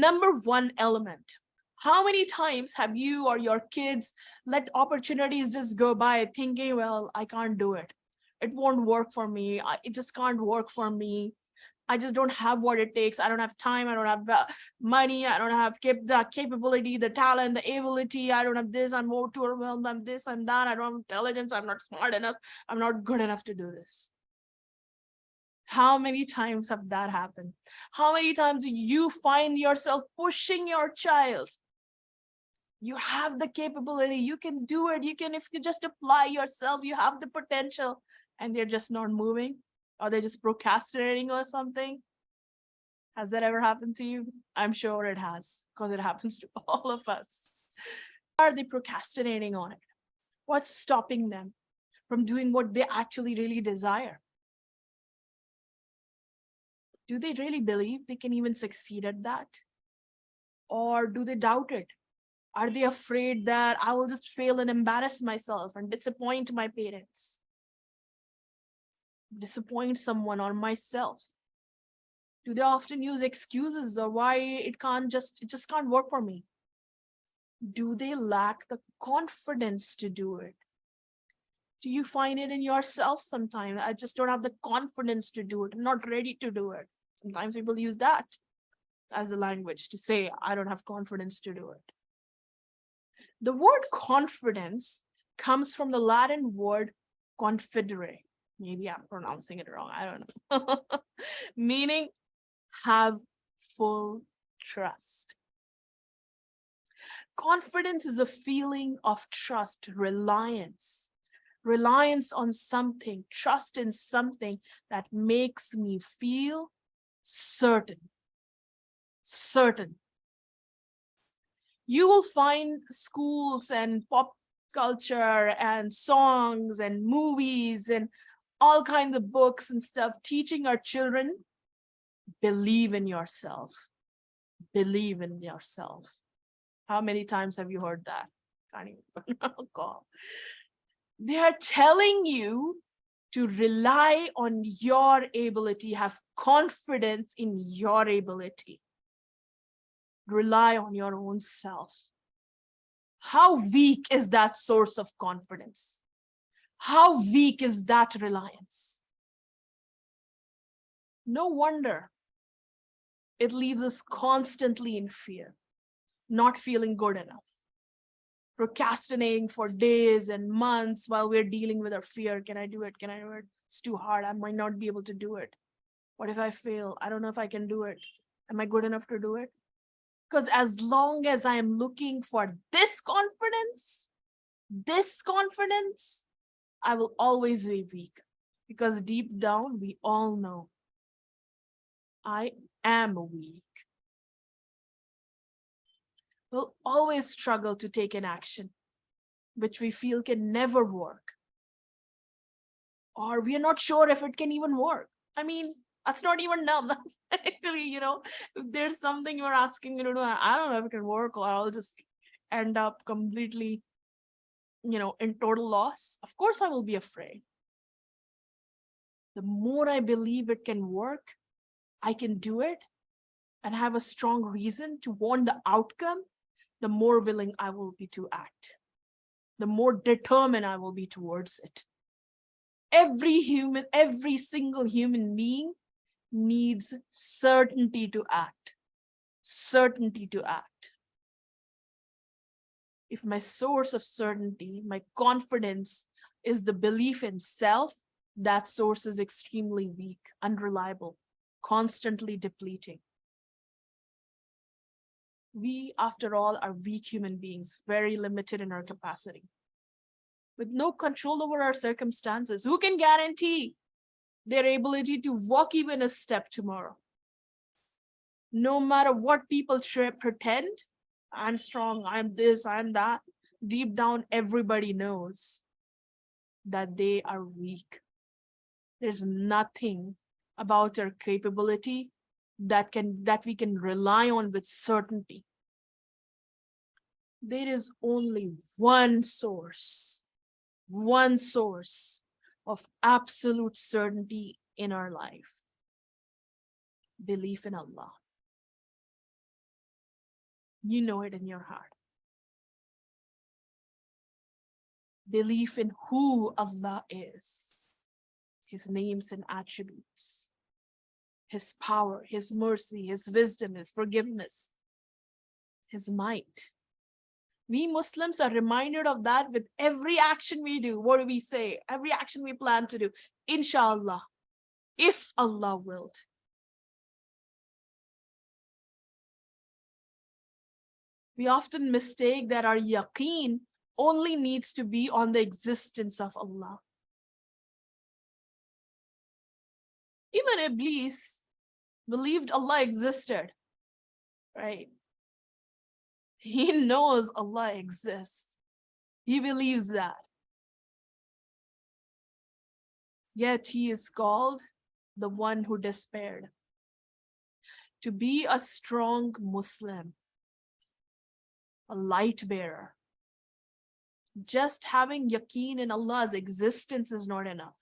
Number one element. How many times have you or your kids let opportunities just go by thinking, well, I can't do it. It won't work for me. It just can't work for me. I just don't have what it takes. I don't have time. I don't have money. I don't have the capability, the talent, the ability. I don't have this. I'm more too overwhelmed. I'm this, I'm that. I don't have intelligence. I'm not smart enough. I'm not good enough to do this. How many times have that happened? How many times do you find yourself pushing your child? You have the capability. You can do it. You can, if you just apply yourself, you have the potential, and they're just not moving, or they're just procrastinating or something. Has that ever happened to you? I'm sure it has, because it happens to all of us. Are they procrastinating on it? What's stopping them from doing what they actually really desire? Do they really believe they can even succeed at that? Or do they doubt it? Are they afraid that I will just fail and embarrass myself and disappoint my parents? Disappoint someone or myself? Do they often use excuses or why it just can't work for me? Do they lack the confidence to do it? Do you find it in yourself sometimes? I just don't have the confidence to do it. I'm not ready to do it. Sometimes people use that as the language to say, I don't have confidence to do it. The word confidence comes from the Latin word confidere. Maybe I'm pronouncing it wrong. I don't know. Meaning have full trust. Confidence is a feeling of trust, reliance on something, trust in something that makes me feel certain. You will find schools and pop culture and songs and movies and all kinds of books and stuff teaching our children, believe in yourself. Believe in yourself. How many times have you heard that? Can't even recall. They are telling you to rely on your ability, have confidence in your ability. Rely on your own self. How weak is that source of confidence? How weak is that reliance? No wonder it leaves us constantly in fear, not feeling good enough, procrastinating for days and months while we're dealing with our fear. Can I do it? Can I do it? It's too hard. I might not be able to do it. What if I fail? I don't know if I can do it. Am I good enough to do it? Because as long as I am looking for this confidence, I will always be weak. Because deep down, we all know I am weak. We'll always struggle to take an action, which we feel can never work. Or we are not sure if it can even work. I mean, that's not even dumb. That's actually, if there's something you're asking me to do, I don't know if it can work, or I'll just end up completely, in total loss. Of course, I will be afraid. The more I believe it can work, I can do it, and have a strong reason to want the outcome, the more willing I will be to act. The more determined I will be towards it. Every single human being needs certainty to act. Certainty to act. If my source of certainty, my confidence is the belief in self, that source is extremely weak, unreliable, constantly depleting. We, after all, are weak human beings, very limited in our capacity. With no control over our circumstances, who can guarantee their ability to walk even a step tomorrow? No matter what people pretend, I'm strong, I'm this, I'm that, deep down, everybody knows that they are weak. There's nothing about our capability that we can rely on with certainty. There is only one source of absolute certainty in our life: belief in Allah. You know it in your heart. Belief in who Allah is, His names and attributes, His power, His mercy, His wisdom, His forgiveness, His might. We Muslims are reminded of that with every action we do. What do we say? Every action we plan to do. Inshallah, if Allah willed. We often mistake that our yaqeen only needs to be on the existence of Allah. Even Iblis believed Allah existed, right? He knows Allah exists. He believes that. Yet he is called the one who despaired. To be a strong Muslim, a light bearer, just having yaqeen in Allah's existence is not enough.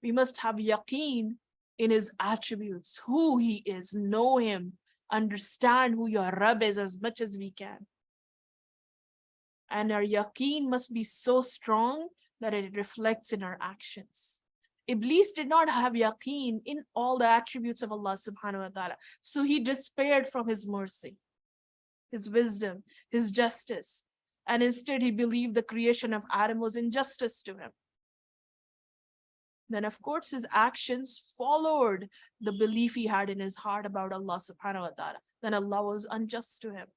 We must have yaqeen in His attributes, who He is, know Him, understand who your Rabb is as much as we can. And our yaqeen must be so strong that it reflects in our actions. Iblis did not have yaqeen in all the attributes of Allah subhanahu wa ta'ala. So he despaired from His mercy, His wisdom, His justice. And instead he believed the creation of Adam was injustice to him. Then of course his actions followed the belief he had in his heart about Allah subhanahu wa ta'ala. Then Allah was unjust to him.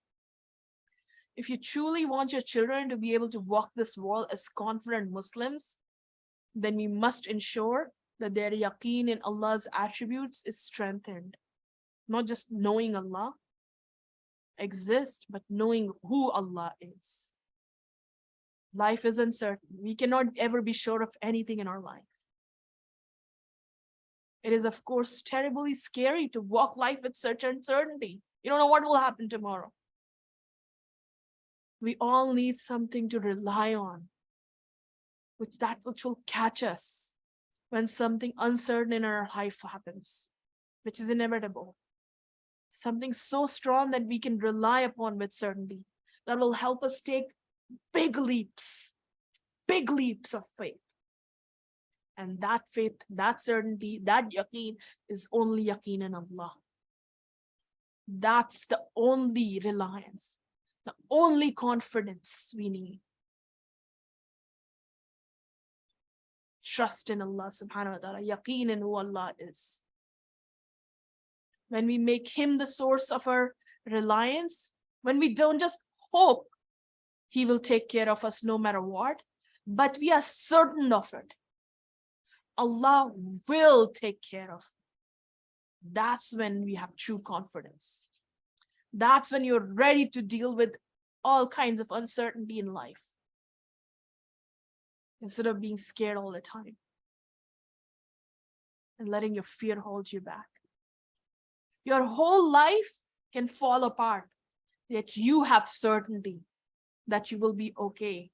If you truly want your children to be able to walk this world as confident Muslims, then we must ensure that their yaqeen in Allah's attributes is strengthened. Not just knowing Allah exists, but knowing who Allah is. Life is uncertain. We cannot ever be sure of anything in our life. It is, of course, terribly scary to walk life with such uncertainty. You don't know what will happen tomorrow. We all need something to rely on, which will catch us when something uncertain in our life happens, which is inevitable. Something so strong that we can rely upon with certainty, that will help us take big leaps of faith. And that faith, that certainty, that yaqeen is only yaqeen in Allah. That's the only reliance, the only confidence we need. Trust in Allah subhanahu wa ta'ala, yaqeen in who Allah is. When we make Him the source of our reliance, when we don't just hope He will take care of us no matter what, but we are certain of it. Allah will take care of it. That's when we have true confidence. That's when you're ready to deal with all kinds of uncertainty in life, instead of being scared all the time and letting your fear hold you back. Your whole life can fall apart, yet you have certainty that you will be okay,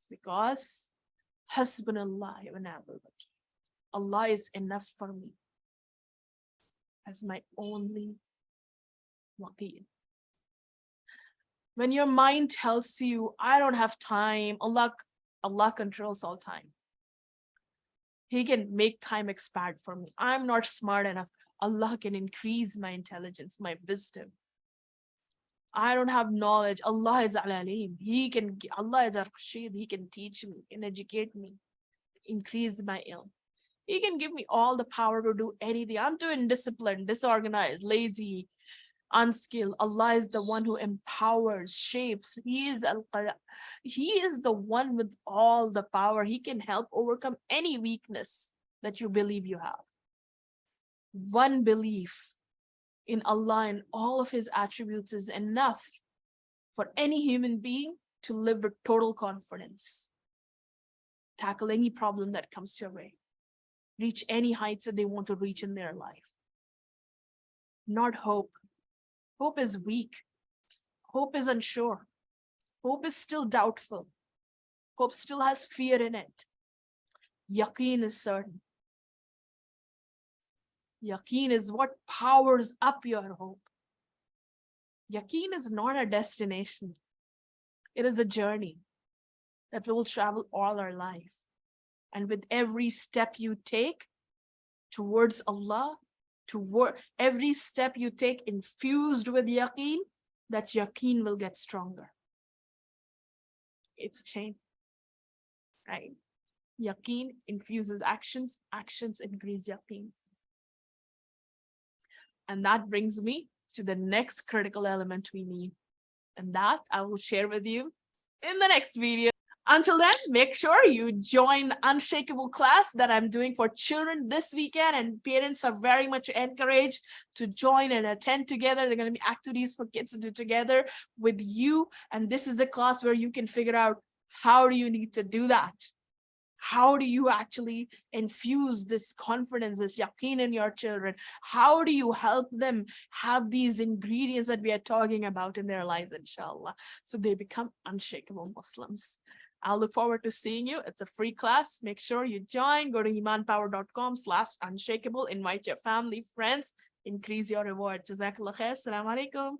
because Hasbunallah wa ni'mal wakeel. Allah is enough for me as my only wakeel. When your mind tells you, I don't have time, Allah controls all time. He can make time expand for me. I'm not smart enough. Allah can increase my intelligence, my wisdom. I don't have knowledge. Allah is al-alim. Allah is al-rashid. He can teach me, can educate me, increase my ilm. He can give me all the power to do anything. I'm too indisciplined, disorganized, lazy, unskilled. Allah is the one who empowers, shapes. He is the one with all the power. He can help overcome any weakness that you believe you have. One belief in Allah and all of His attributes is enough for any human being to live with total confidence. Tackle any problem that comes your way. Reach any heights that they want to reach in their life. Not hope. Hope is weak. Hope is unsure. Hope is still doubtful. Hope still has fear in it. Yaqeen is certain. Yaqeen is what powers up your hope. Yaqeen is not a destination. It is a journey that we will travel all our life. And with every step you take towards Allah, toward every step you take infused with yaqeen, that yaqeen will get stronger. It's a chain, right? Yaqeen infuses actions, actions increase yaqeen. And that brings me to the next critical element we need. And that I will share with you in the next video. Until then, make sure you join the Unshakable class that I'm doing for children this weekend, and parents are very much encouraged to join and attend together. There are going to be activities for kids to do together with you, and this is a class where you can figure out how do you need to do that. How do you actually infuse this confidence, this yaqeen in your children? How do you help them have these ingredients that we are talking about in their lives, inshallah, so they become unshakable Muslims? I'll look forward to seeing you. It's a free class. Make sure you join. Go to emanpower.com/unshakable. Invite your family, friends. Increase your reward. Jazakallah khair. Assalamu alaikum.